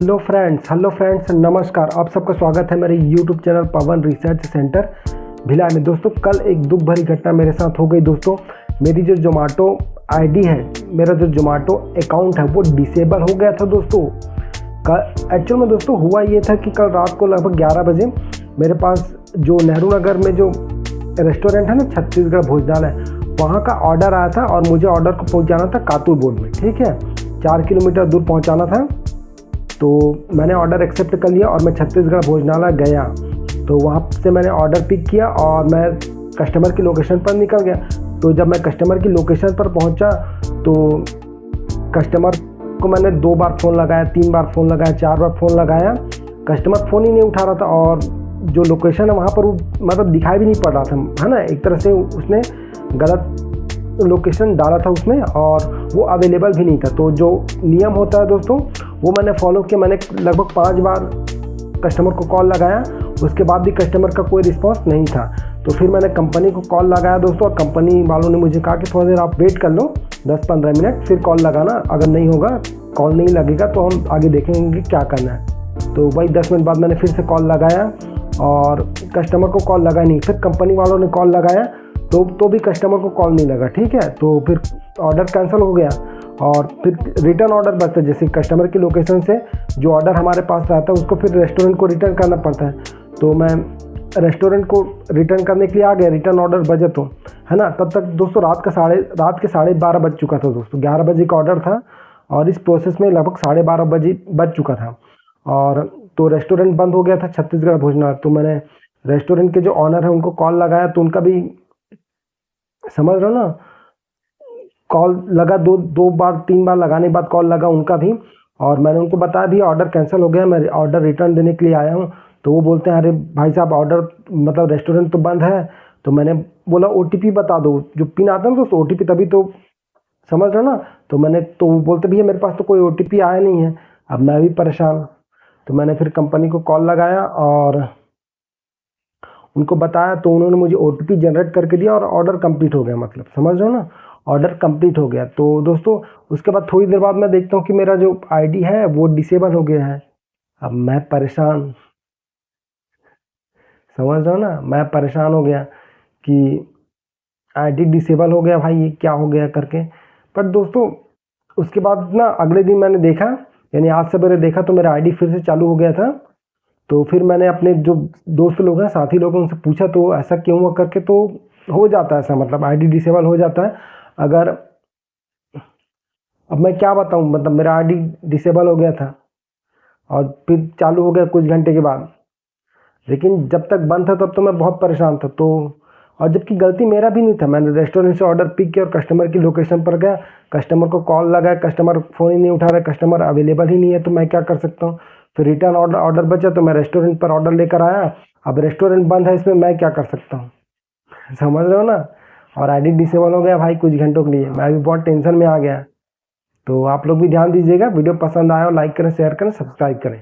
Hello friends नमस्कार। आप सबका स्वागत है मेरे यूट्यूब चैनल पवन रिसर्च सेंटर भिलाई में। दोस्तों कल एक दुख भरी घटना मेरे साथ हो गई। दोस्तों मेरी जो जोमेटो आईडी है, मेरा जो जोमेटो अकाउंट है वो डिसेबल हो गया था। दोस्तों एक्चुअल में दोस्तों हुआ ये था कि कल रात को लगभग 11 बजे मेरे पास जो नेहरू नगर में जो रेस्टोरेंट है ना, छत्तीसगढ़ भोजनालय, वहाँ का ऑर्डर आया था और मुझे ऑर्डर को पहुँचाना था कातुल बोर्ड में। ठीक है, 4 किलोमीटर दूर पहुँचाना था। तो मैंने ऑर्डर एक्सेप्ट कर लिया और मैं छत्तीसगढ़ भोजनालय गया। तो वहाँ से मैंने ऑर्डर पिक किया और मैं कस्टमर की लोकेशन पर निकल गया। तो जब मैं कस्टमर की लोकेशन पर पहुँचा तो कस्टमर को मैंने 2 बार फ़ोन लगाया, 3 बार फ़ोन लगाया, 4 बार फ़ोन लगाया, कस्टमर फ़ोन ही नहीं उठा रहा था। और जो लोकेशन है वहाँ पर वो मतलब दिखाई भी नहीं पड़ रहा था, है ना। एक तरह से उसने गलत लोकेशन डाला था उसमें और वो अवेलेबल भी नहीं था। तो जो नियम होता है दोस्तों वो मैंने फॉलो किया। मैंने लगभग 5 बार कस्टमर को कॉल लगाया, उसके बाद भी कस्टमर का कोई रिस्पांस नहीं था। तो फिर मैंने कंपनी को कॉल लगाया दोस्तों, और कंपनी वालों ने मुझे कहा कि थोड़ा देर आप वेट कर लो, 10-15 मिनट, फिर कॉल लगाना। अगर नहीं होगा, कॉल नहीं लगेगा तो हम आगे देखेंगे क्या करना है। तो वही 10 मिनट बाद मैंने फिर से कॉल लगाया और कस्टमर को कॉल लगा नहीं। फिर कंपनी वालों ने कॉल लगाया तो भी कस्टमर को कॉल नहीं लगा। ठीक है, तो फिर ऑर्डर कैंसिल हो गया और फिर रिटर्न ऑर्डर बचता है। जैसे कस्टमर की लोकेशन से जो ऑर्डर हमारे पास रहता है उसको फिर रेस्टोरेंट को रिटर्न करना पड़ता है। तो मैं रेस्टोरेंट को रिटर्न करने के लिए आ गया, रिटर्न ऑर्डर बजे तो, है ना। तब तक दोस्तों रात के 12:30 बज चुका था। दोस्तों 11 बजे का ऑर्डर था और इस प्रोसेस में लगभग 12:30 बजे बज चुका था। और तो रेस्टोरेंट बंद हो गया था, छत्तीसगढ़ भोजनालय। तो मैंने रेस्टोरेंट के जो ऑनर है उनको कॉल लगाया, तो उनका भी समझ रहे हो ना, कॉल लगा, 2 बार 3 बार लगाने के बाद कॉल लगा उनका भी। और मैंने उनको बताया भी ऑर्डर कैंसिल हो गया, मैं ऑर्डर रिटर्न देने के लिए आया हूँ। तो वो बोलते हैं अरे भाई साहब ऑर्डर मतलब रेस्टोरेंट तो बंद है। तो मैंने बोला OTP बता दो, जो पिन आता है ना दोस्तों, OTP, तभी तो, समझ रहे हो ना। तो वो बोलते भैया मेरे पास तो कोई OTP आया नहीं है। अब मैं भी परेशान। तो मैंने फिर कंपनी को कॉल लगाया और उनको बताया, तो उन्होंने मुझे OTP जनरेट करके दिया और ऑर्डर कंप्लीट हो गया। मतलब समझ रहे हो ना, ऑर्डर कंप्लीट हो गया। तो दोस्तों उसके बाद थोड़ी देर बाद मैं देखता हूँ कि मेरा जो आईडी है वो डिसेबल हो गया है। अब मैं परेशान, समझ रहे हो ना, मैं परेशान हो गया कि आईडी डिसेबल हो गया, भाई ये क्या हो गया करके। पर दोस्तों उसके बाद ना अगले दिन मैंने देखा, यानी आज सवेरे देखा, तो मेरा आईडी फिर से चालू हो गया था। तो फिर मैंने अपने जो दोस्त लोग हैं, साथी लोग हैं, उनसे पूछा तो ऐसा क्यों हुआ करके। तो हो जाता है ऐसा, मतलब आईडी डिसेबल हो जाता है। अगर, अब मैं क्या बताऊं, मतलब मेरा आईडी डिसेबल हो गया था और फिर चालू हो गया कुछ घंटे के बाद। लेकिन जब तक बंद था तब तो मैं बहुत परेशान था। तो और जबकि गलती मेरा भी नहीं था, मैंने रेस्टोरेंट से ऑर्डर पिक किया और कस्टमर की लोकेशन पर गया, कस्टमर को कॉल लगाया, कस्टमर फ़ोन ही नहीं उठा रहा, कस्टमर अवेलेबल ही नहीं है। तो मैं क्या कर सकता हूँ। फिर रिटर्न ऑर्डर बचा तो मैं रेस्टोरेंट पर ऑर्डर लेकर आया। अब रेस्टोरेंट बंद है, इसमें मैं क्या कर सकता हूँ, समझ रहे हो ना। और आईडी डिसेबल हो गया भाई कुछ घंटों के लिए, मैं भी बहुत टेंशन में आ गया। तो आप लोग भी ध्यान दीजिएगा। वीडियो पसंद आया हो लाइक करें, शेयर करें, सब्सक्राइब करें।